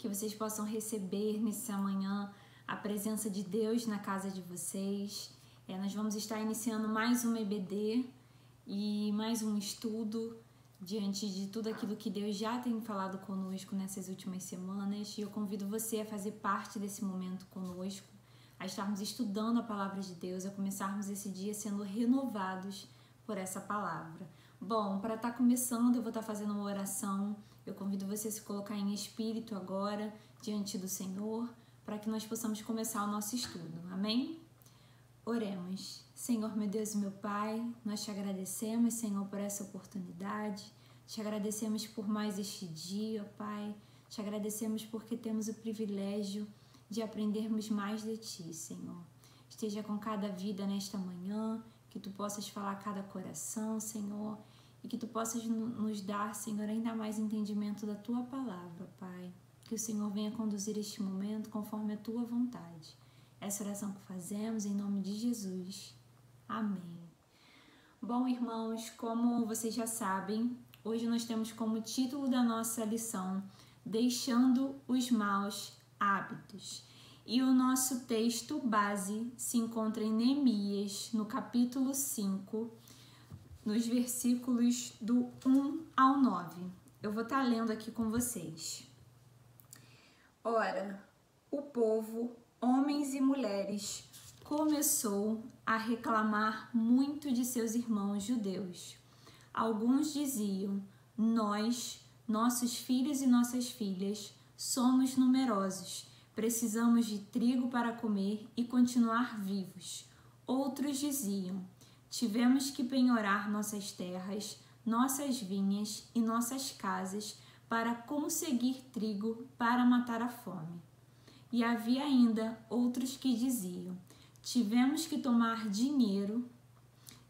que vocês possam receber nessa manhã a presença de Deus na casa de vocês. Nós vamos estar iniciando mais um EBD e mais um estudo diante de tudo aquilo que Deus já tem falado conosco nessas últimas semanas. E eu convido você a fazer parte desse momento conosco, a estarmos estudando a palavra de Deus, a começarmos esse dia sendo renovados por essa palavra. Bom, para estar começando, eu vou estar fazendo uma oração. Eu convido você a se colocar em espírito agora, diante do Senhor, para que nós possamos começar o nosso estudo. Amém? Oremos. Senhor, meu Deus e meu Pai, nós te agradecemos, Senhor, por essa oportunidade. Te agradecemos por mais este dia, Pai. Te agradecemos porque temos o privilégio de aprendermos mais de Ti, Senhor. Esteja com cada vida nesta manhã, que Tu possas falar a cada coração, Senhor, e que Tu possas nos dar, Senhor, ainda mais entendimento da Tua palavra, Pai. Que o Senhor venha conduzir este momento conforme a Tua vontade. Essa oração que fazemos em nome de Jesus. Amém. Bom, irmãos, como vocês já sabem, hoje nós temos como título da nossa lição Deixando os Maus Hábitos. E o nosso texto base se encontra em Neemias, no capítulo 5, nos versículos do 1 ao 9. Eu vou estar lendo aqui com vocês. Ora, o povo, homens e mulheres, começou a reclamar muito de seus irmãos judeus. Alguns diziam: nós, nossos filhos e nossas filhas, somos numerosos, precisamos de trigo para comer e continuar vivos. Outros diziam: tivemos que penhorar nossas terras, nossas vinhas e nossas casas para conseguir trigo para matar a fome. E havia ainda outros que diziam: tivemos que tomar dinheiro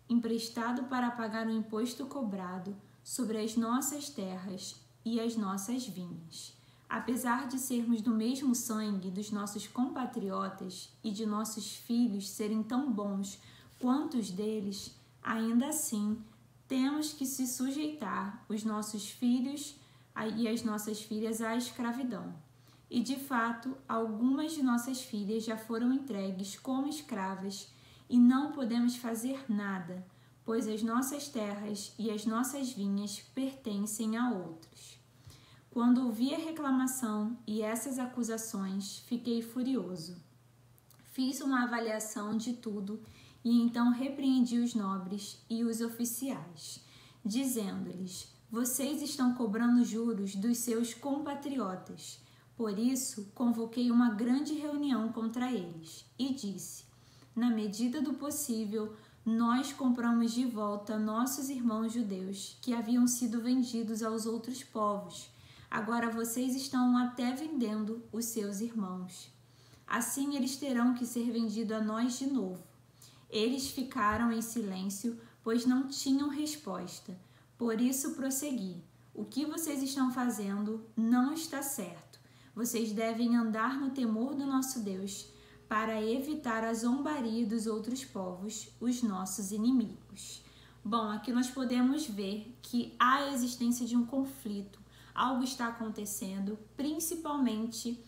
emprestado para pagar o imposto cobrado sobre as nossas terras e as nossas vinhas. Apesar de sermos do mesmo sangue dos nossos compatriotas e de nossos filhos serem tão bons quanto os deles, ainda assim temos que se sujeitar os nossos filhos e as nossas filhas à escravidão. E de fato, algumas de nossas filhas já foram entregues como escravas e não podemos fazer nada, pois as nossas terras e as nossas vinhas pertencem a outros. Quando ouvi a reclamação e essas acusações, fiquei furioso. Fiz uma avaliação de tudo e então repreendi os nobres e os oficiais, dizendo-lhes: vocês estão cobrando juros dos seus compatriotas. Por isso, convoquei uma grande reunião contra eles e disse: na medida do possível, nós compramos de volta nossos irmãos judeus que haviam sido vendidos aos outros povos. Agora vocês estão até vendendo os seus irmãos. Assim eles terão que ser vendidos a nós de novo. Eles ficaram em silêncio, pois não tinham resposta. Por isso prossegui: o que vocês estão fazendo não está certo. Vocês devem andar no temor do nosso Deus, para evitar a zombaria dos outros povos, os nossos inimigos. Bom, aqui nós podemos ver que há a existência de um conflito. Algo está acontecendo, principalmente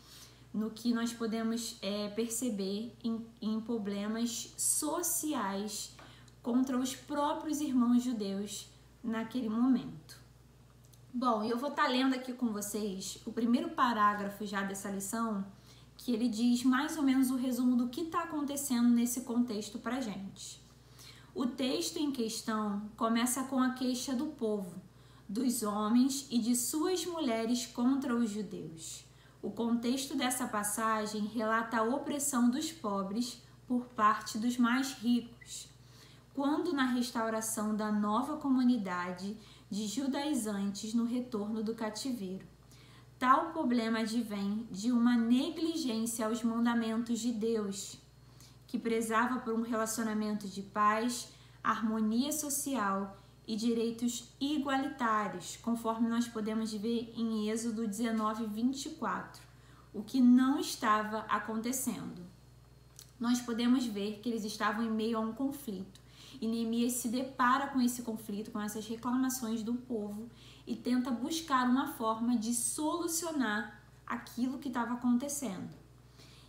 no que nós podemos perceber em problemas sociais contra os próprios irmãos judeus naquele momento. Bom, eu vou estar lendo aqui com vocês o primeiro parágrafo já dessa lição, que ele diz mais ou menos o resumo do que está acontecendo nesse contexto para a gente. O texto em questão começa com a queixa do povo, dos homens e de suas mulheres contra os judeus. O contexto dessa passagem relata a opressão dos pobres por parte dos mais ricos. Quando na restauração da nova comunidade de judaizantes no retorno do cativeiro. Tal problema advém de uma negligência aos mandamentos de Deus, que prezava por um relacionamento de paz, harmonia social e direitos igualitários, conforme nós podemos ver em Êxodo 19, 24, o que não estava acontecendo. Nós podemos ver que eles estavam em meio a um conflito. E Neemias se depara com esse conflito, com essas reclamações do povo e tenta buscar uma forma de solucionar aquilo que estava acontecendo.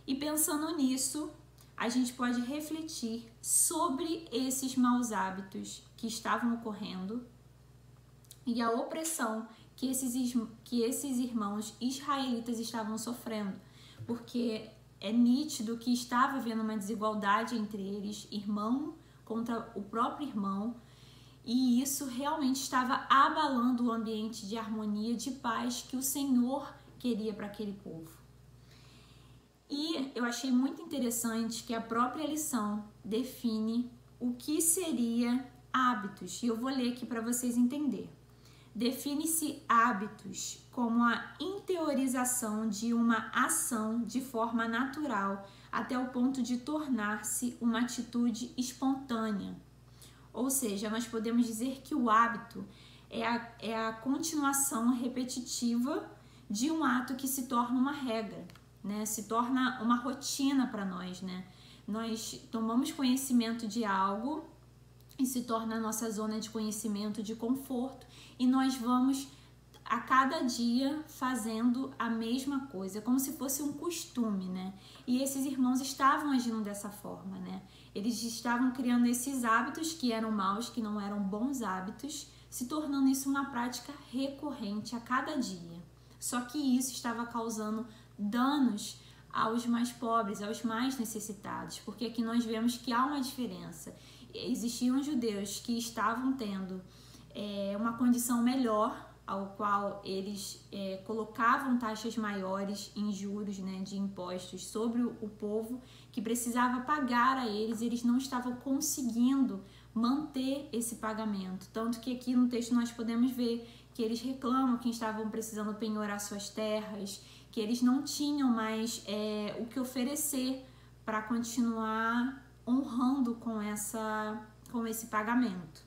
E pensando nisso, a gente pode refletir sobre esses maus hábitos que estavam ocorrendo e a opressão que esses irmãos israelitas estavam sofrendo, porque é nítido que estava havendo uma desigualdade entre eles, irmão contra o próprio irmão, e isso realmente estava abalando o ambiente de harmonia, de paz que o Senhor queria para aquele povo. E eu achei muito interessante que a própria lição define o que seria hábitos, e eu vou ler aqui para vocês entenderem. Define-se hábitos como a interiorização de uma ação de forma natural até o ponto de tornar-se uma atitude espontânea. Ou seja, nós podemos dizer que o hábito é a continuação repetitiva de um ato que se torna uma regra, né? Se torna uma rotina para nós, né? Nós tomamos conhecimento de algo e se torna a nossa zona de conhecimento, de conforto, e nós vamos a cada dia fazendo a mesma coisa, como se fosse um costume, né? E esses irmãos estavam agindo dessa forma, né? Eles estavam criando esses hábitos que eram maus, que não eram bons hábitos, se tornando isso uma prática recorrente a cada dia. Só que isso estava causando danos aos mais pobres, aos mais necessitados, porque aqui nós vemos que há uma diferença. Existiam judeus que estavam tendo uma condição melhor, ao qual eles colocavam taxas maiores em juros, né, de impostos sobre o povo que precisava pagar a eles, e eles não estavam conseguindo manter esse pagamento. Tanto que aqui no texto nós podemos ver que eles reclamam que estavam precisando penhorar suas terras, que eles não tinham mais o que oferecer para continuar honrando com esse pagamento.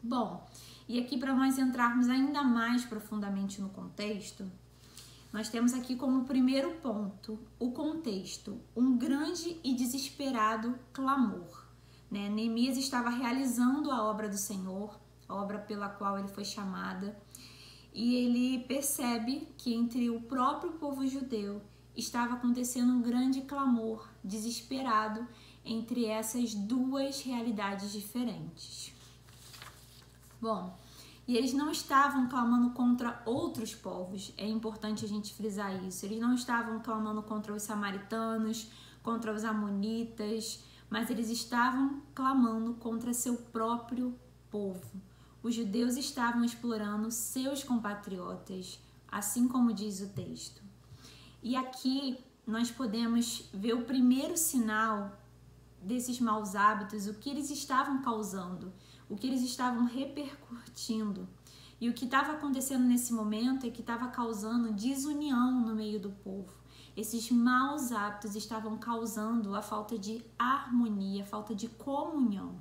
Bom, e aqui para nós entrarmos ainda mais profundamente no contexto, nós temos aqui como primeiro ponto o contexto, um grande e desesperado clamor, né? Neemias estava realizando a obra do Senhor, a obra pela qual ele foi chamada, e ele percebe que entre o próprio povo judeu estava acontecendo um grande clamor, desesperado, entre essas duas realidades diferentes. Bom, e eles não estavam clamando contra outros povos, é importante a gente frisar isso. Eles não estavam clamando contra os samaritanos, contra os amonitas, mas eles estavam clamando contra seu próprio povo. Os judeus estavam explorando seus compatriotas, assim como diz o texto. E aqui nós podemos ver o primeiro sinal desses maus hábitos, o que eles estavam causando, o que eles estavam repercutindo. E o que estava acontecendo nesse momento é que estava causando desunião no meio do povo. Esses maus hábitos estavam causando a falta de harmonia, a falta de comunhão.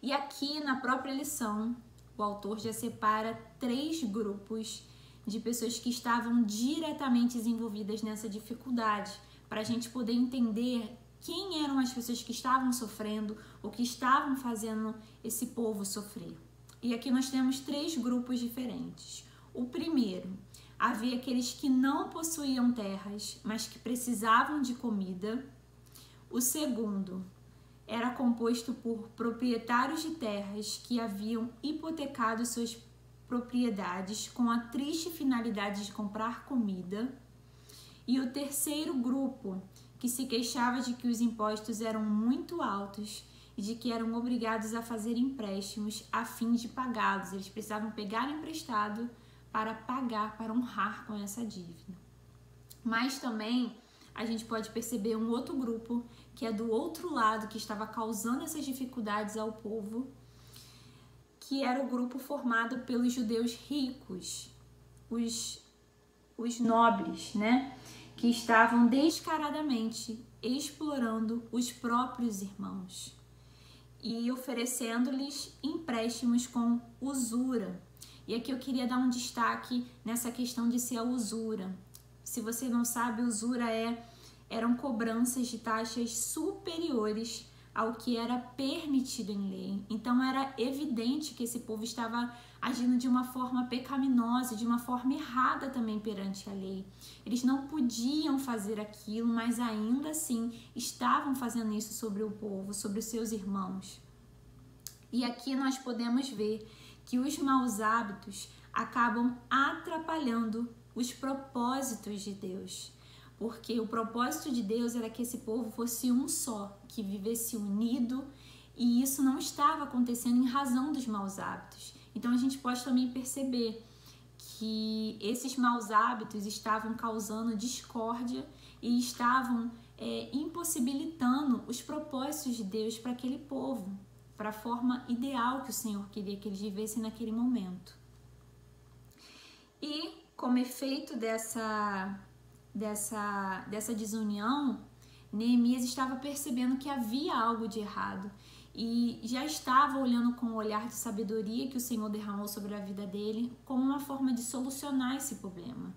E aqui na própria lição, o autor já separa 3 grupos de pessoas que estavam diretamente envolvidas nessa dificuldade, para a gente poder entender quem eram as pessoas que estavam sofrendo, o que estavam fazendo esse povo sofrer. E aqui nós temos 3 grupos diferentes. O primeiro, havia aqueles que não possuíam terras, mas que precisavam de comida. O segundo era composto por proprietários de terras que haviam hipotecado suas propriedades com a triste finalidade de comprar comida. E o terceiro grupo, que se queixava de que os impostos eram muito altos e de que eram obrigados a fazer empréstimos a fim de pagá-los. Eles precisavam pegar emprestado para pagar, para honrar com essa dívida. Mas também a gente pode perceber um outro grupo, que é do outro lado, que estava causando essas dificuldades ao povo, que era o grupo formado pelos judeus ricos, os nobres, né? Que estavam descaradamente explorando os próprios irmãos e oferecendo-lhes empréstimos com usura. E aqui eu queria dar um destaque nessa questão de ser a usura. Se você não sabe, usura eram cobranças de taxas superiores ao que era permitido em lei. Então era evidente que esse povo estava agindo de uma forma pecaminosa, de uma forma errada também perante a lei. Eles não podiam fazer aquilo, mas ainda assim estavam fazendo isso sobre o povo, sobre os seus irmãos. E aqui nós podemos ver que os maus hábitos acabam atrapalhando os propósitos de Deus. Porque o propósito de Deus era que esse povo fosse um só, que vivesse unido, e isso não estava acontecendo em razão dos maus hábitos. Então a gente pode também perceber que esses maus hábitos estavam causando discórdia e estavam impossibilitando os propósitos de Deus para aquele povo, para a forma ideal que o Senhor queria que eles vivessem naquele momento. E como efeito dessa desunião, Neemias estava percebendo que havia algo de errado e já estava olhando com o olhar de sabedoria que o Senhor derramou sobre a vida dele como uma forma de solucionar esse problema.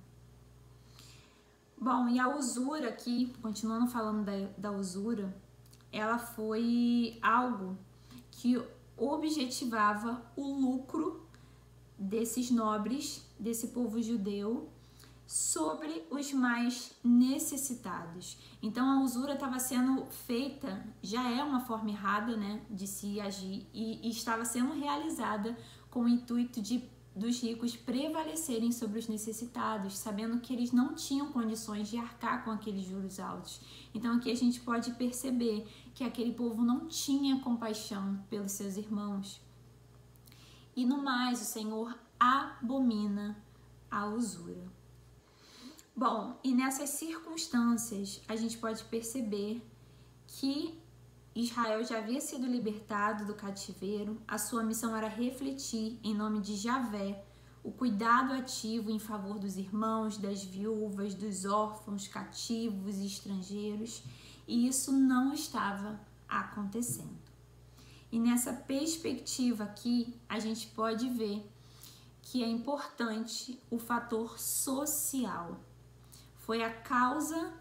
Bom, e a usura aqui, continuando falando da usura, ela foi algo que objetivava o lucro desses nobres, desse povo judeu, sobre os mais necessitados. Então a usura estava sendo feita, já é uma forma errada, né, de se agir, e estava sendo realizada com o intuito dos ricos prevalecerem sobre os necessitados, sabendo que eles não tinham condições de arcar com aqueles juros altos. Então aqui a gente pode perceber que aquele povo não tinha compaixão pelos seus irmãos. E no mais, o Senhor abomina a usura. Bom, e nessas circunstâncias a gente pode perceber que Israel já havia sido libertado do cativeiro, a sua missão era refletir, em nome de Javé, o cuidado ativo em favor dos irmãos, das viúvas, dos órfãos, cativos e estrangeiros, e isso não estava acontecendo. E nessa perspectiva aqui, a gente pode ver que é importante o fator social. Foi a causa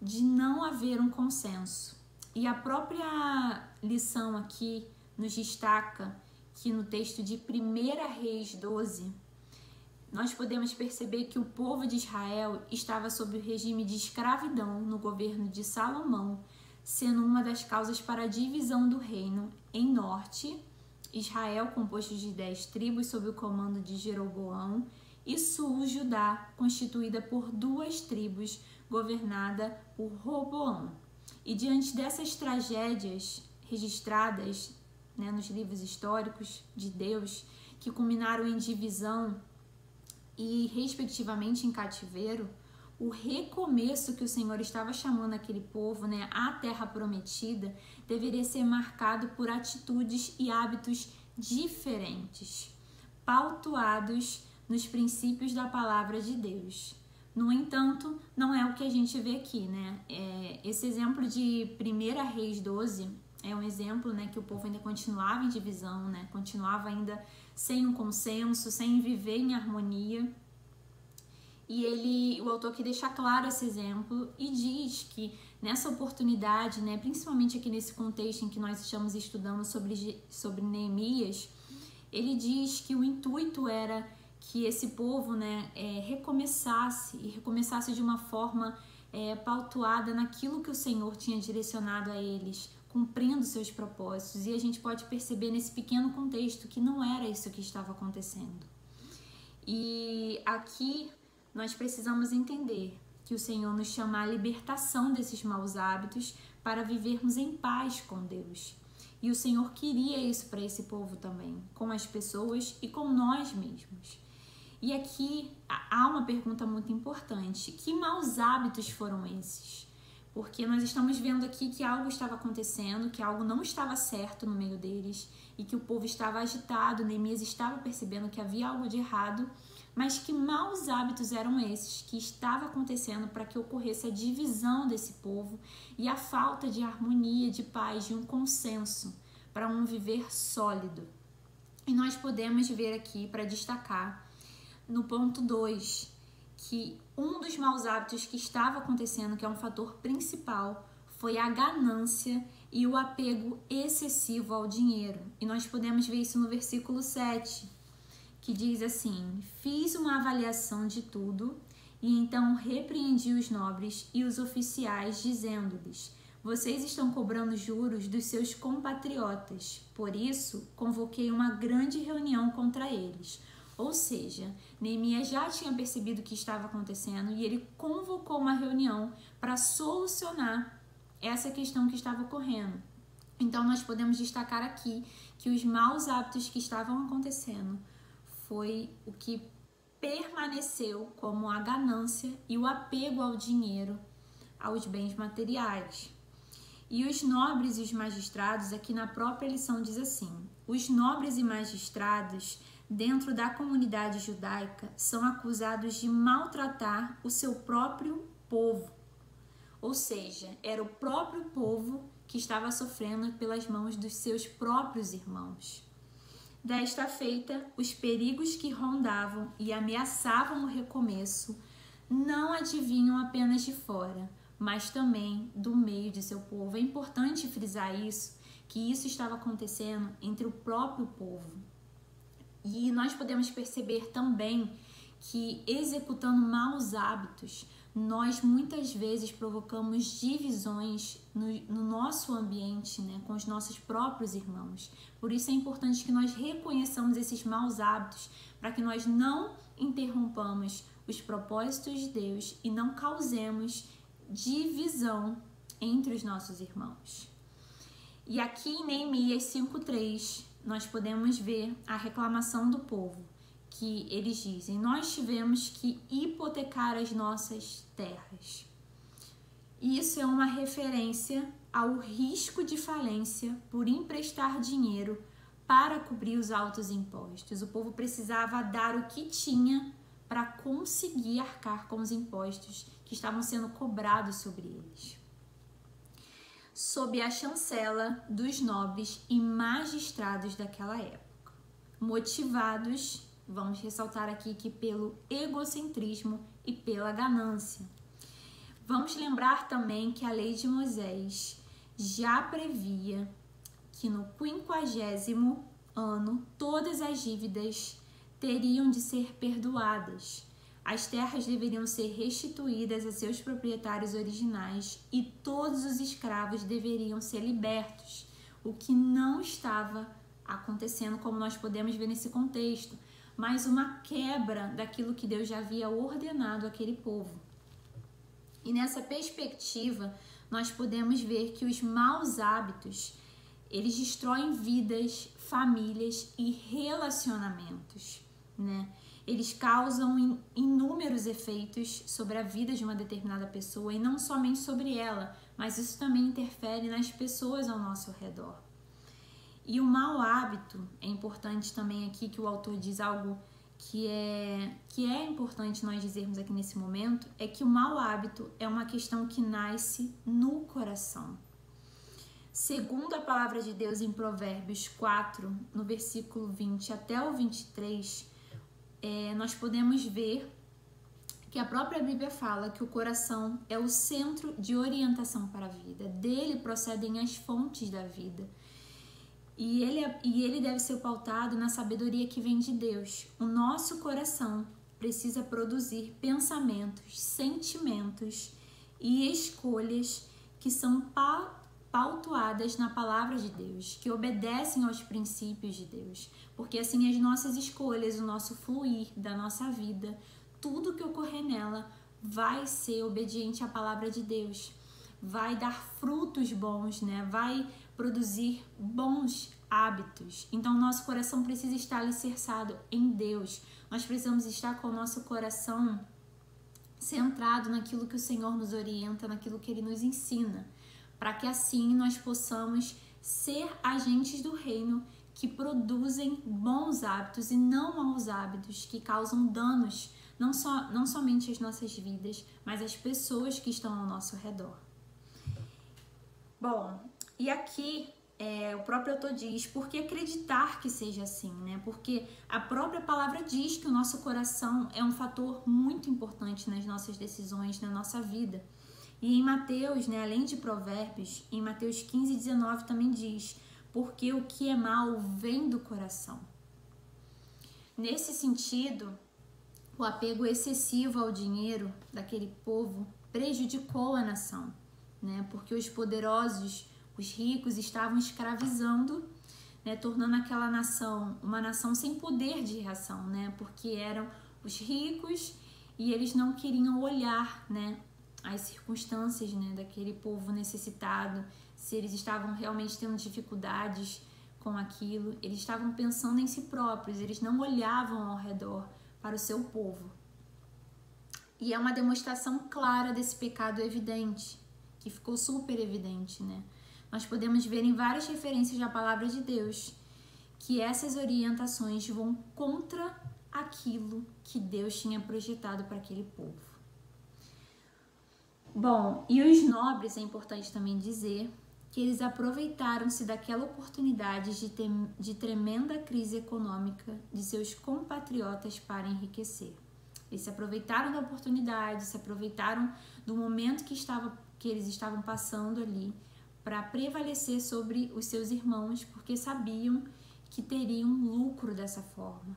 de não haver um consenso. E a própria lição aqui nos destaca que no texto de 1 Reis 12, nós podemos perceber que o povo de Israel estava sob o regime de escravidão no governo de Salomão, sendo uma das causas para a divisão do reino em norte, Israel composto de 10 tribos sob o comando de Jeroboão, e sul, Judá, constituída por 2 tribos, governada por Roboão. E diante dessas tragédias registradas, né, nos livros históricos de Deus, que culminaram em divisão e respectivamente em cativeiro, o recomeço que o Senhor estava chamando aquele povo, né, à terra prometida, deveria ser marcado por atitudes e hábitos diferentes, pautuados nos princípios da palavra de Deus. No entanto, não é o que a gente vê aqui, né? Esse exemplo de 1 Reis 12 é um exemplo, né, que o povo ainda continuava em divisão, né? Continuava ainda sem um consenso, sem viver em harmonia. E o autor aqui deixa claro esse exemplo e diz que nessa oportunidade, né, principalmente aqui nesse contexto em que nós estamos estudando sobre Neemias, ele diz que o intuito era que esse povo, né, recomeçasse de uma forma pautuada naquilo que o Senhor tinha direcionado a eles, cumprindo seus propósitos. E a gente pode perceber nesse pequeno contexto que não era isso que estava acontecendo. E aqui nós precisamos entender que o Senhor nos chama à libertação desses maus hábitos para vivermos em paz com Deus. E o Senhor queria isso para esse povo também, com as pessoas e com nós mesmos. E aqui há uma pergunta muito importante: que maus hábitos foram esses? Porque nós estamos vendo aqui que algo estava acontecendo, que algo não estava certo no meio deles e que o povo estava agitado, Neemias estava percebendo que havia algo de errado, mas que maus hábitos eram esses que estava acontecendo para que ocorresse a divisão desse povo e a falta de harmonia, de paz, de um consenso para um viver sólido. E nós podemos ver aqui, para destacar, no ponto 2, que um dos maus hábitos que estava acontecendo, que é um fator principal, foi a ganância e o apego excessivo ao dinheiro. E nós podemos ver isso no versículo 7, que diz assim: fiz uma avaliação de tudo e então repreendi os nobres e os oficiais, dizendo-lhes: vocês estão cobrando juros dos seus compatriotas, por isso convoquei uma grande reunião contra eles. Ou seja, Neemias já tinha percebido o que estava acontecendo e ele convocou uma reunião para solucionar essa questão que estava ocorrendo. Então nós podemos destacar aqui que os maus hábitos que estavam acontecendo foi o que permaneceu, como a ganância e o apego ao dinheiro, aos bens materiais. E os nobres e os magistrados, aqui na própria lição diz assim: os nobres e magistrados dentro da comunidade judaica são acusados de maltratar o seu próprio povo. Ou seja, era o próprio povo que estava sofrendo pelas mãos dos seus próprios irmãos. Desta feita, os perigos que rondavam e ameaçavam o recomeço não advinham apenas de fora, mas também do meio de seu povo. É importante frisar isso, que isso estava acontecendo entre o próprio povo. E nós podemos perceber também que, executando maus hábitos, nós muitas vezes provocamos divisões no nosso ambiente, né, com os nossos próprios irmãos. Por isso é importante que nós reconheçamos esses maus hábitos, para que nós não interrompamos os propósitos de Deus e não causemos divisão entre os nossos irmãos. E aqui em Neemias 5:3 nós podemos ver a reclamação do povo, que eles dizem: nós tivemos que hipotecar as nossas terras. Isso é uma referência ao risco de falência por emprestar dinheiro para cobrir os altos impostos. O povo precisava dar o que tinha para conseguir arcar com os impostos que estavam sendo cobrados sobre eles. Sob a chancela dos nobres e magistrados daquela época, motivados, vamos ressaltar aqui, que pelo egocentrismo e pela ganância. Vamos lembrar também que a lei de Moisés já previa que no 50º ano todas as dívidas teriam de ser perdoadas. As terras deveriam ser restituídas a seus proprietários originais e todos os escravos deveriam ser libertos, o que não estava acontecendo, como nós podemos ver nesse contexto, mas uma quebra daquilo que Deus já havia ordenado àquele povo. E nessa perspectiva, nós podemos ver que os maus hábitos, eles destroem vidas, famílias e relacionamentos, né? Eles causam inúmeros efeitos sobre a vida de uma determinada pessoa, e não somente sobre ela, mas isso também interfere nas pessoas ao nosso redor. E o mau hábito, é importante também aqui que o autor diz algo que é importante nós dizermos aqui nesse momento, é que o mau hábito é uma questão que nasce no coração. Segundo a palavra de Deus em Provérbios 4, no versículo 20 até o 23, nós podemos ver que a própria Bíblia fala que o coração é o centro de orientação para a vida. Dele procedem as fontes da vida. E ele deve ser pautado na sabedoria que vem de Deus. O nosso coração precisa produzir pensamentos, sentimentos e escolhas que são pautuadas na palavra de Deus, que obedecem aos princípios de Deus, porque assim as nossas escolhas, o nosso fluir da nossa vida, tudo que ocorrer nela vai ser obediente à palavra de Deus, vai dar frutos bons, né? Vai produzir bons hábitos. Então nosso coração precisa estar alicerçado em Deus. Nós precisamos estar com o nosso coração centrado naquilo que o Senhor nos orienta, naquilo que Ele nos ensina, para que assim nós possamos ser agentes do reino que produzem bons hábitos e não maus hábitos que causam danos não somente às nossas vidas, mas às pessoas que estão ao nosso redor. Bom, e aqui o próprio autor diz: por que acreditar que seja assim, né? Porque a própria palavra diz que o nosso coração é um fator muito importante nas nossas decisões, na nossa vida. E em Mateus, né, além de Provérbios, em Mateus 15:19 também diz: porque o que é mal vem do coração. Nesse sentido, o apego excessivo ao dinheiro daquele povo prejudicou a nação, né? Porque os poderosos, os ricos, estavam escravizando, né? Tornando aquela nação uma nação sem poder de reação, né? Porque eram os ricos e eles não queriam olhar, né, as circunstâncias, né, daquele povo necessitado, se eles estavam realmente tendo dificuldades com aquilo. Eles estavam pensando em si próprios, eles não olhavam ao redor para o seu povo. E é uma demonstração clara desse pecado evidente, que ficou super evidente, né? Nós podemos ver em várias referências da palavra de Deus que essas orientações vão contra aquilo que Deus tinha projetado para aquele povo. Bom, e os nobres, é importante também dizer que eles aproveitaram-se daquela oportunidade de tremenda crise econômica de seus compatriotas para enriquecer. Eles se aproveitaram da oportunidade, se aproveitaram do momento que eles estavam passando ali para prevalecer sobre os seus irmãos, porque sabiam que teriam lucro dessa forma.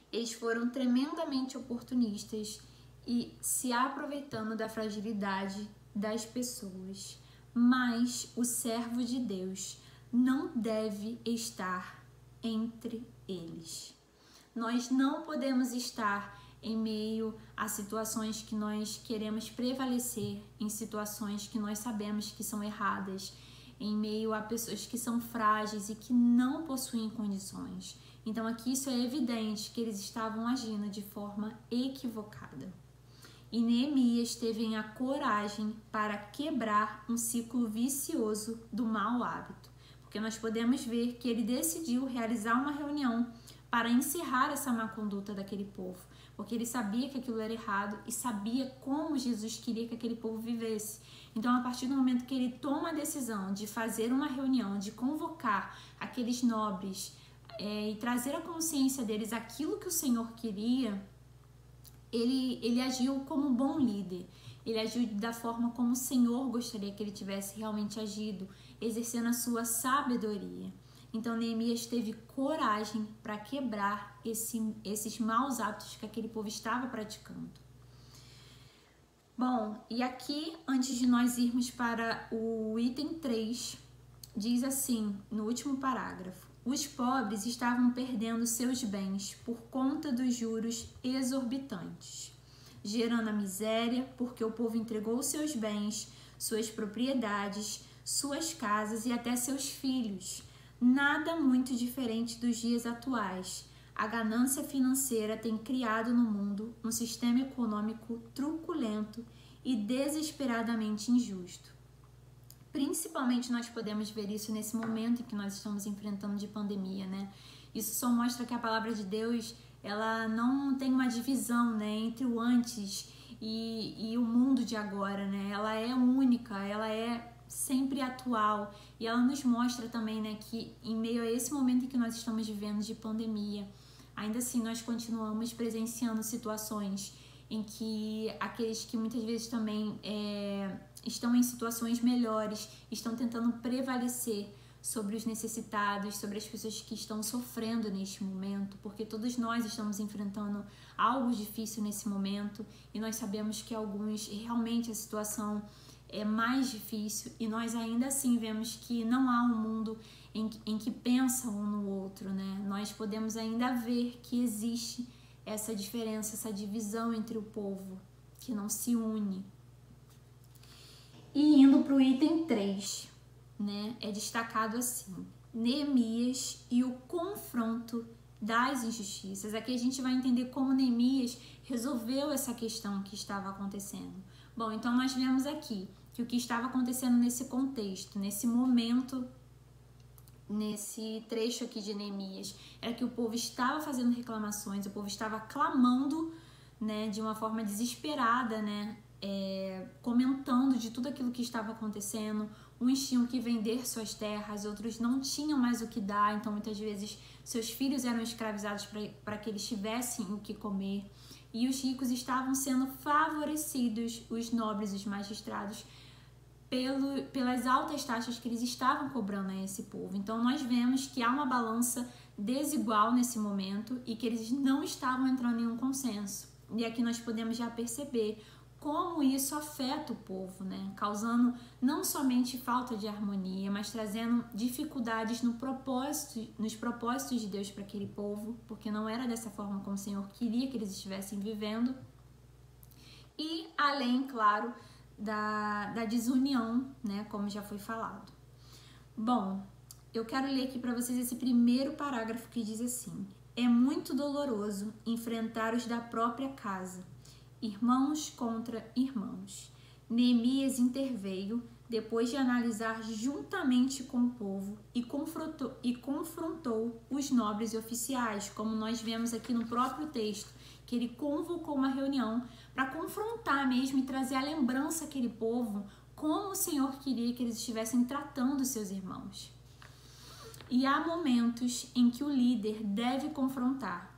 Eles foram tremendamente oportunistas e se aproveitando da fragilidade das pessoas. Mas o servo de Deus não deve estar entre eles. Nós não podemos estar em meio a situações que nós queremos prevalecer, em situações que nós sabemos que são erradas, em meio a pessoas que são frágeis e que não possuem condições. Então aqui isso é evidente que eles estavam agindo de forma equivocada. E Neemias teve a coragem para quebrar um ciclo vicioso do mau hábito, porque nós podemos ver que ele decidiu realizar uma reunião para encerrar essa má conduta daquele povo, porque ele sabia que aquilo era errado e sabia como Jesus queria que aquele povo vivesse. Então, a partir do momento que ele toma a decisão de fazer uma reunião, de convocar aqueles nobres e trazer à consciência deles aquilo que o Senhor queria, ele agiu como um bom líder. Ele agiu da forma como o Senhor gostaria que ele tivesse realmente agido, exercendo a sua sabedoria. Então, Neemias teve coragem para quebrar esses maus hábitos que aquele povo estava praticando. Bom, e aqui, antes de nós irmos para o item 3, diz assim, no último parágrafo: os pobres estavam perdendo seus bens por conta dos juros exorbitantes, gerando a miséria, porque o povo entregou seus bens, suas propriedades, suas casas e até seus filhos. Nada muito diferente dos dias atuais. A ganância financeira tem criado no mundo um sistema econômico truculento e desesperadamente injusto. Principalmente nós podemos ver isso nesse momento em que nós estamos enfrentando de pandemia, né? Isso só mostra que a palavra de Deus, ela não tem uma divisão, né, entre o antes e o mundo de agora, né? Ela é única, ela é sempre atual e ela nos mostra também, né, que em meio a esse momento em que nós estamos vivendo de pandemia, ainda assim nós continuamos presenciando situações em que aqueles que muitas vezes também estão em situações melhores, estão tentando prevalecer sobre os necessitados, sobre as pessoas que estão sofrendo neste momento, porque todos nós estamos enfrentando algo difícil nesse momento e nós sabemos que alguns realmente a situação é mais difícil e nós ainda assim vemos que não há um mundo em que pensa um no outro, né? Nós podemos ainda ver que existe essa diferença, essa divisão entre o povo, que não se une. E indo para o item 3, né, é destacado assim: Neemias e o confronto das injustiças. Aqui a gente vai entender como Neemias resolveu essa questão que estava acontecendo. Bom, então nós vemos aqui que o que estava acontecendo nesse contexto, nesse momento, nesse trecho aqui de Neemias, era que o povo estava fazendo reclamações, o povo estava clamando, né, de uma forma desesperada, né, comentando de tudo aquilo que estava acontecendo. uns tinham que vender suas terras, outros não tinham mais o que dar, então muitas vezes seus filhos eram escravizados para que eles tivessem o que comer. E os ricos estavam sendo favorecidos, os nobres, os magistrados, pelas altas taxas que eles estavam cobrando a esse povo. Então nós vemos que há uma balança desigual nesse momento e que eles não estavam entrando em um consenso. E aqui nós podemos já perceber como isso afeta o povo, né? Causando não somente falta de harmonia, mas trazendo dificuldades nos propósitos de Deus para aquele povo, porque não era dessa forma como o Senhor queria que eles estivessem vivendo. E além, claro, da desunião, né? Como já foi falado. Bom, eu quero ler aqui para vocês esse primeiro parágrafo que diz assim: é muito doloroso enfrentar os da própria casa, irmãos contra irmãos. Neemias interveio depois de analisar juntamente com o povo e confrontou os nobres e oficiais, como nós vemos aqui no próprio texto, que ele convocou uma reunião para confrontar mesmo e trazer à lembrança aquele povo como o Senhor queria que eles estivessem tratando seus irmãos. E há momentos em que o líder deve confrontar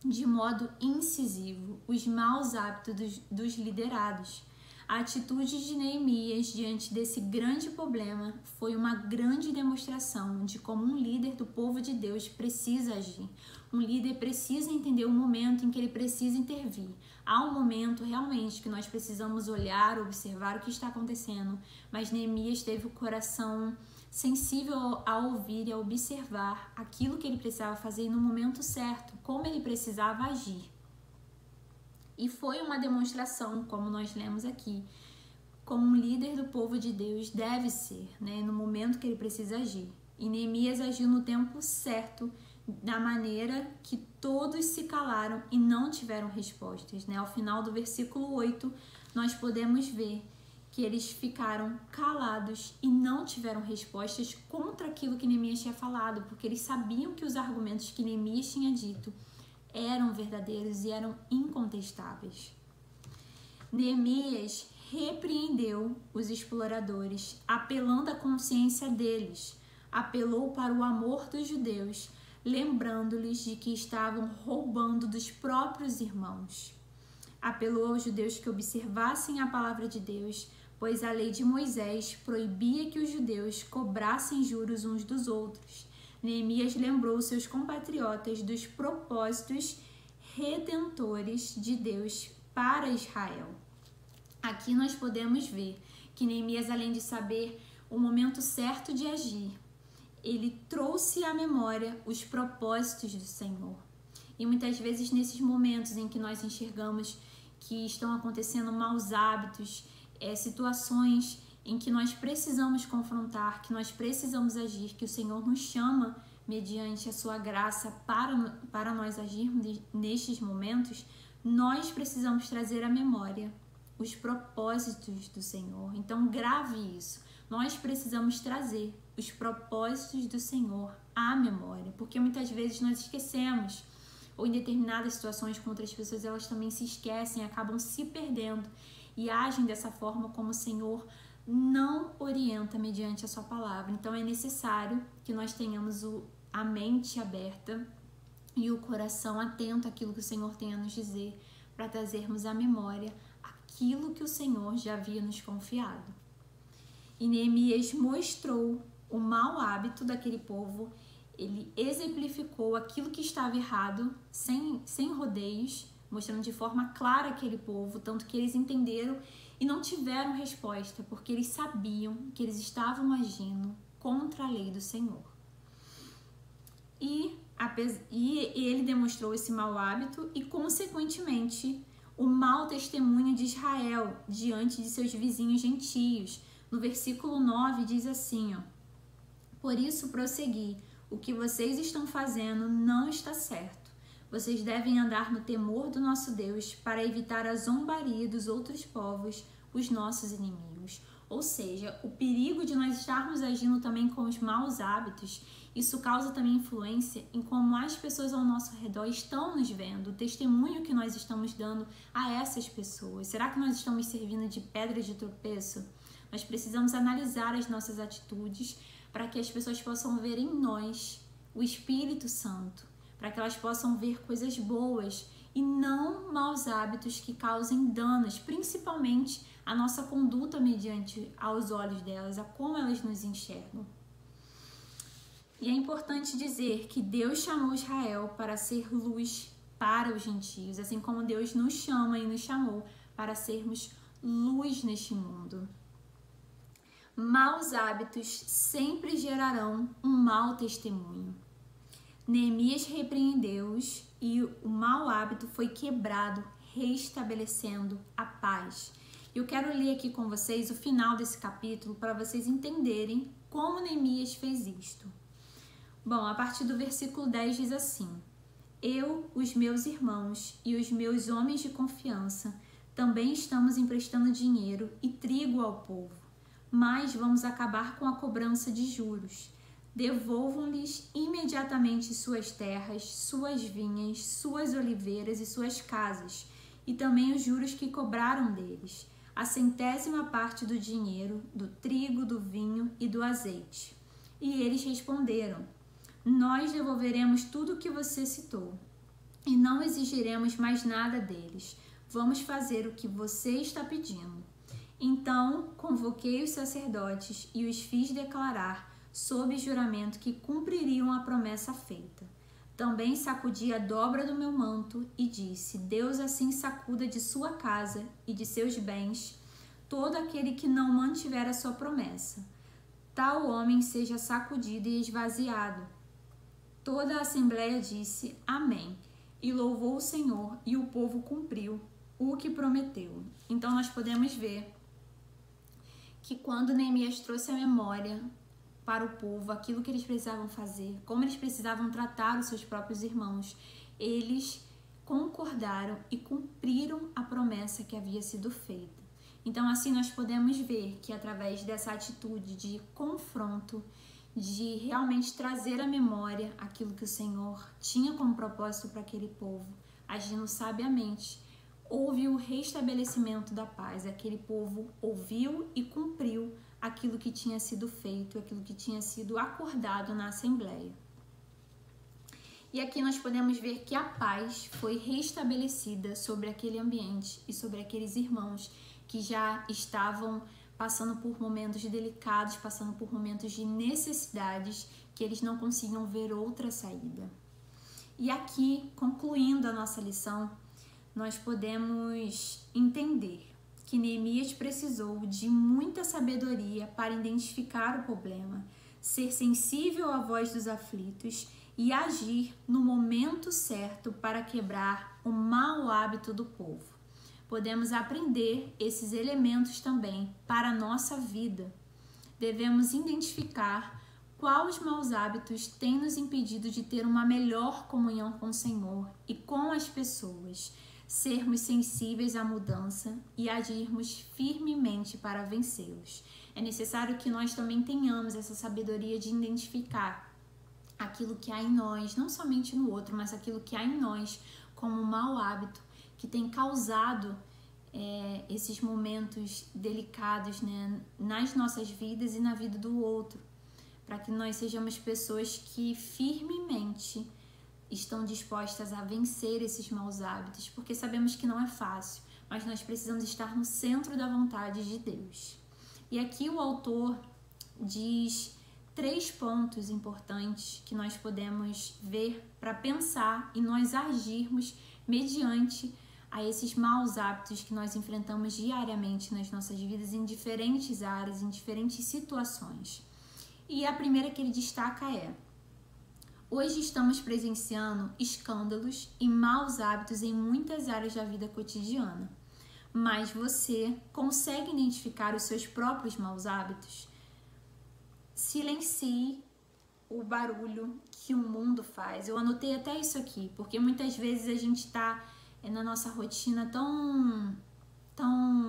de modo incisivo os maus hábitos dos liderados. A atitude de Neemias diante desse grande problema foi uma grande demonstração de como um líder do povo de Deus precisa agir. Um líder precisa entender o momento em que ele precisa intervir. Há um momento realmente que nós precisamos olhar, observar o que está acontecendo, mas Neemias teve o coração sensível a ouvir e a observar aquilo que ele precisava fazer no momento certo, como ele precisava agir. E foi uma demonstração, como nós lemos aqui, como um líder do povo de Deus deve ser, né, no momento que ele precisa agir. E Neemias agiu no tempo certo, da maneira que todos se calaram e não tiveram respostas, né? Ao final do versículo 8, nós podemos ver que eles ficaram calados e não tiveram respostas contra aquilo que Neemias tinha falado, porque eles sabiam que os argumentos que Neemias tinha dito eram verdadeiros e eram incontestáveis. Neemias repreendeu os exploradores, apelando à consciência deles, apelou para o amor dos judeus, lembrando-lhes de que estavam roubando dos próprios irmãos. Apelou aos judeus que observassem a palavra de Deus, pois a lei de Moisés proibia que os judeus cobrassem juros uns dos outros. Neemias lembrou seus compatriotas dos propósitos redentores de Deus para Israel. Aqui nós podemos ver que Neemias, além de saber o momento certo de agir, ele trouxe à memória os propósitos do Senhor. E muitas vezes nesses momentos em que nós enxergamos que estão acontecendo maus hábitos, situações em que nós precisamos confrontar, que nós precisamos agir, que o Senhor nos chama mediante a sua graça para nós agirmos nestes momentos, nós precisamos trazer à memória os propósitos do Senhor. Então grave isso. Nós precisamos trazer os propósitos do Senhor à memória, porque muitas vezes nós esquecemos, ou em determinadas situações com outras pessoas, elas também se esquecem, acabam se perdendo e agem dessa forma como o Senhor não orienta mediante a sua palavra. Então é necessário que nós tenhamos a mente aberta e o coração atento àquilo que o Senhor tem a nos dizer, para trazermos à memória aquilo que o Senhor já havia nos confiado. E Neemias mostrou o mau hábito daquele povo, ele exemplificou aquilo que estava errado, sem rodeios, mostrando de forma clara aquele povo, tanto que eles entenderam e não tiveram resposta, porque eles sabiam que eles estavam agindo contra a lei do Senhor. E ele demonstrou esse mau hábito e, consequentemente, o mau testemunho de Israel diante de seus vizinhos gentios. No versículo 9 diz assim, ó: por isso prossegui, o que vocês estão fazendo não está certo. Vocês devem andar no temor do nosso Deus para evitar a zombaria dos outros povos, os nossos inimigos. Ou seja, o perigo de nós estarmos agindo também com os maus hábitos, isso causa também influência em como as pessoas ao nosso redor estão nos vendo, o testemunho que nós estamos dando a essas pessoas. Será que nós estamos servindo de pedra de tropeço? Nós precisamos analisar as nossas atitudes para que as pessoas possam ver em nós o Espírito Santo, para que elas possam ver coisas boas e não maus hábitos que causem danos, principalmente a nossa conduta mediante aos olhos delas, a como elas nos enxergam. E é importante dizer que Deus chamou Israel para ser luz para os gentios, assim como Deus nos chama e nos chamou para sermos luz neste mundo. Maus hábitos sempre gerarão um mau testemunho. Neemias repreendeu-os e o mau hábito foi quebrado, restabelecendo a paz. Eu quero ler aqui com vocês o final desse capítulo para vocês entenderem como Neemias fez isto. Bom, a partir do versículo 10 diz assim: Eu, os meus irmãos e os meus homens de confiança também estamos emprestando dinheiro e trigo ao povo, mas vamos acabar com a cobrança de juros. Devolvam-lhes imediatamente suas terras, suas vinhas, suas oliveiras e suas casas, e também os juros que cobraram deles, a 100ª parte do dinheiro, do trigo, do vinho e do azeite. E eles responderam: Nós devolveremos tudo o que você citou, e não exigiremos mais nada deles. Vamos fazer o que você está pedindo. Então convoquei os sacerdotes e os fiz declarar, sob juramento, que cumpririam a promessa feita. Também sacudi a dobra do meu manto e disse: Deus assim sacuda de sua casa e de seus bens todo aquele que não mantiver a sua promessa. Tal homem seja sacudido e esvaziado. Toda a assembleia disse amém e louvou o Senhor, e o povo cumpriu o que prometeu. Então nós podemos ver que quando Neemias trouxe a memória para o povo, aquilo que eles precisavam fazer, como eles precisavam tratar os seus próprios irmãos, eles concordaram e cumpriram a promessa que havia sido feita. Então assim nós podemos ver que através dessa atitude de confronto, de realmente trazer à memória aquilo que o Senhor tinha como propósito para aquele povo, agindo sabiamente, houve o restabelecimento da paz. Aquele povo ouviu e cumpriu aquilo que tinha sido feito, aquilo que tinha sido acordado na Assembleia. E aqui nós podemos ver que a paz foi restabelecida sobre aquele ambiente e sobre aqueles irmãos que já estavam passando por momentos delicados, passando por momentos de necessidades que eles não conseguiam ver outra saída. E aqui, concluindo a nossa lição, nós podemos entender que Neemias precisou de muita sabedoria para identificar o problema, ser sensível à voz dos aflitos e agir no momento certo para quebrar o mau hábito do povo. Podemos aprender esses elementos também para a nossa vida. Devemos identificar quais maus hábitos têm nos impedido de ter uma melhor comunhão com o Senhor e com as pessoas, sermos sensíveis à mudança e agirmos firmemente para vencê-los. É necessário que nós também tenhamos essa sabedoria de identificar aquilo que há em nós, não somente no outro, mas aquilo que há em nós como um mau hábito que tem causado esses momentos delicados, né, nas nossas vidas e na vida do outro, para que nós sejamos pessoas que firmemente estão dispostas a vencer esses maus hábitos, porque sabemos que não é fácil, mas nós precisamos estar no centro da vontade de Deus. E aqui o autor diz 3 pontos importantes que nós podemos ver para pensar e nós agirmos mediante a esses maus hábitos que nós enfrentamos diariamente nas nossas vidas, em diferentes áreas, em diferentes situações. E a primeira que ele destaca é: hoje estamos presenciando escândalos e maus hábitos em muitas áreas da vida cotidiana. Mas você consegue identificar os seus próprios maus hábitos? Silencie o barulho que o mundo faz. Eu anotei até isso aqui, porque muitas vezes a gente está na nossa rotina tão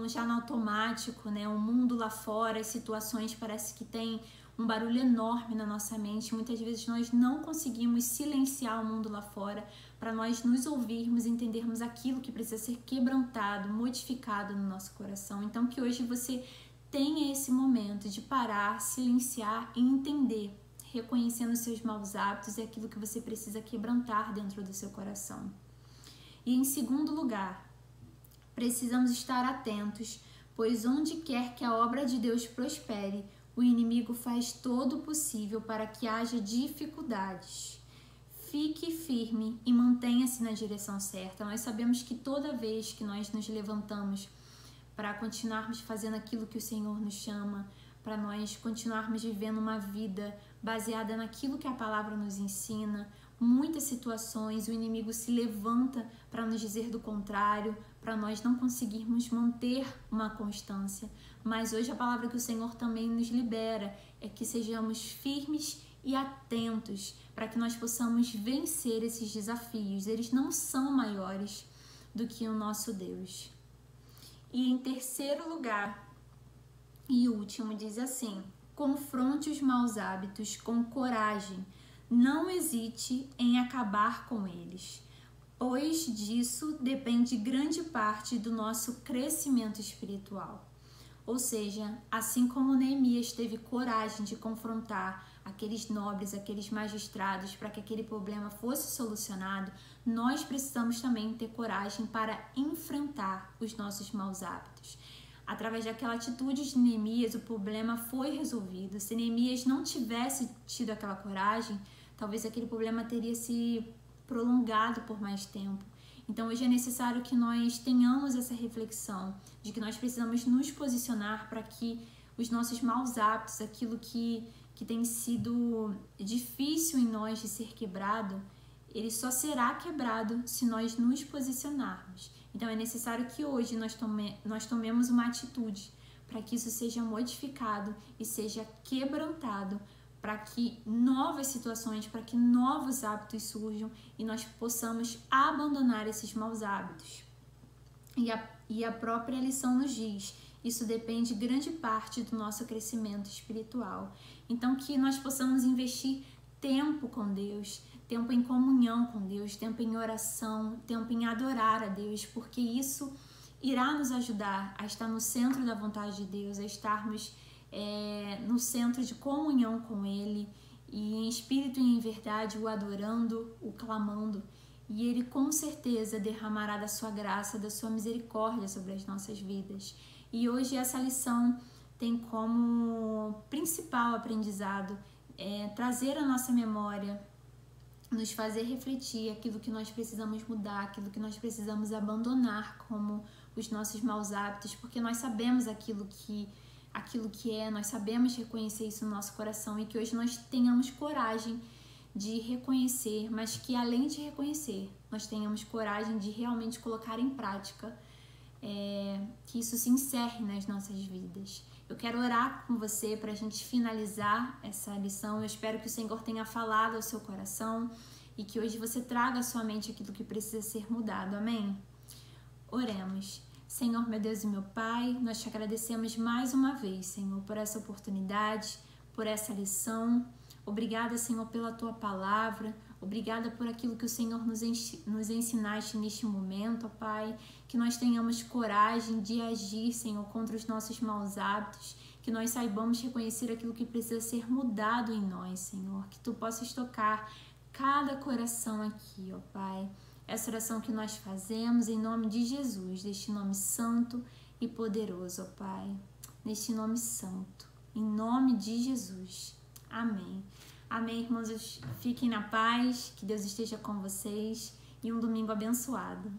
já no automático, né? O mundo lá fora, as situações parece que tem um barulho enorme na nossa mente. Muitas vezes nós não conseguimos silenciar o mundo lá fora para nós nos ouvirmos e entendermos aquilo que precisa ser quebrantado, modificado no nosso coração. Então que hoje você tenha esse momento de parar, silenciar e entender, reconhecendo os seus maus hábitos e aquilo que você precisa quebrantar dentro do seu coração. E em segundo lugar, precisamos estar atentos, pois onde quer que a obra de Deus prospere, o inimigo faz todo o possível para que haja dificuldades. Fique firme e mantenha-se na direção certa. Nós sabemos que toda vez que nós nos levantamos para continuarmos fazendo aquilo que o Senhor nos chama, para nós continuarmos vivendo uma vida baseada naquilo que a palavra nos ensina, muitas situações o inimigo se levanta para nos dizer do contrário, para nós não conseguirmos manter uma constância. Mas hoje a palavra que o Senhor também nos libera é que sejamos firmes e atentos para que nós possamos vencer esses desafios. Eles não são maiores do que o nosso Deus. E em terceiro lugar e último, diz assim: confronte os maus hábitos com coragem, não hesite em acabar com eles, pois disso depende grande parte do nosso crescimento espiritual. Ou seja, assim como Neemias teve coragem de confrontar aqueles nobres, aqueles magistrados, para que aquele problema fosse solucionado, nós precisamos também ter coragem para enfrentar os nossos maus hábitos. Através daquela atitude de Neemias, o problema foi resolvido. Se Neemias não tivesse tido aquela coragem, talvez aquele problema teria se prolongado por mais tempo. Então hoje é necessário que nós tenhamos essa reflexão de que nós precisamos nos posicionar para que os nossos maus hábitos, aquilo que tem sido difícil em nós de ser quebrado, ele só será quebrado se nós nos posicionarmos. Então é necessário que hoje nós tomemos uma atitude para que isso seja modificado e seja quebrantado, para que novas situações, para que novos hábitos surjam e nós possamos abandonar esses maus hábitos. E a própria lição nos diz, isso depende grande parte do nosso crescimento espiritual. Então que nós possamos investir tempo com Deus, tempo em comunhão com Deus, tempo em oração, tempo em adorar a Deus, porque isso irá nos ajudar a estar no centro da vontade de Deus, a estarmos no centro de comunhão com Ele e em espírito e em verdade o adorando, o clamando, e Ele com certeza derramará da sua graça, da sua misericórdia sobre as nossas vidas. E hoje essa lição tem como principal aprendizado trazer à nossa memória, nos fazer refletir aquilo que nós precisamos mudar, aquilo que nós precisamos abandonar como os nossos maus hábitos, porque nós sabemos aquilo que nós sabemos reconhecer isso no nosso coração, e que hoje nós tenhamos coragem de reconhecer, mas que além de reconhecer, nós tenhamos coragem de realmente colocar em prática, que isso se encerre nas nossas vidas. Eu quero orar com você para a gente finalizar essa lição. Eu espero que o Senhor tenha falado ao seu coração e que hoje você traga à sua mente aquilo que precisa ser mudado. Amém? Oremos. Senhor, meu Deus e meu Pai, nós te agradecemos mais uma vez, Senhor, por essa oportunidade, por essa lição. Obrigada, Senhor, pela Tua palavra. Obrigada por aquilo que o Senhor nos ensinaste neste momento, ó Pai. Que nós tenhamos coragem de agir, Senhor, contra os nossos maus hábitos. Que nós saibamos reconhecer aquilo que precisa ser mudado em nós, Senhor. Que Tu possas tocar cada coração aqui, ó Pai. Essa oração que nós fazemos em nome de Jesus, deste nome santo e poderoso, ó Pai. Neste nome santo, em nome de Jesus. Amém. Amém, irmãos. Fiquem na paz, que Deus esteja com vocês e um domingo abençoado.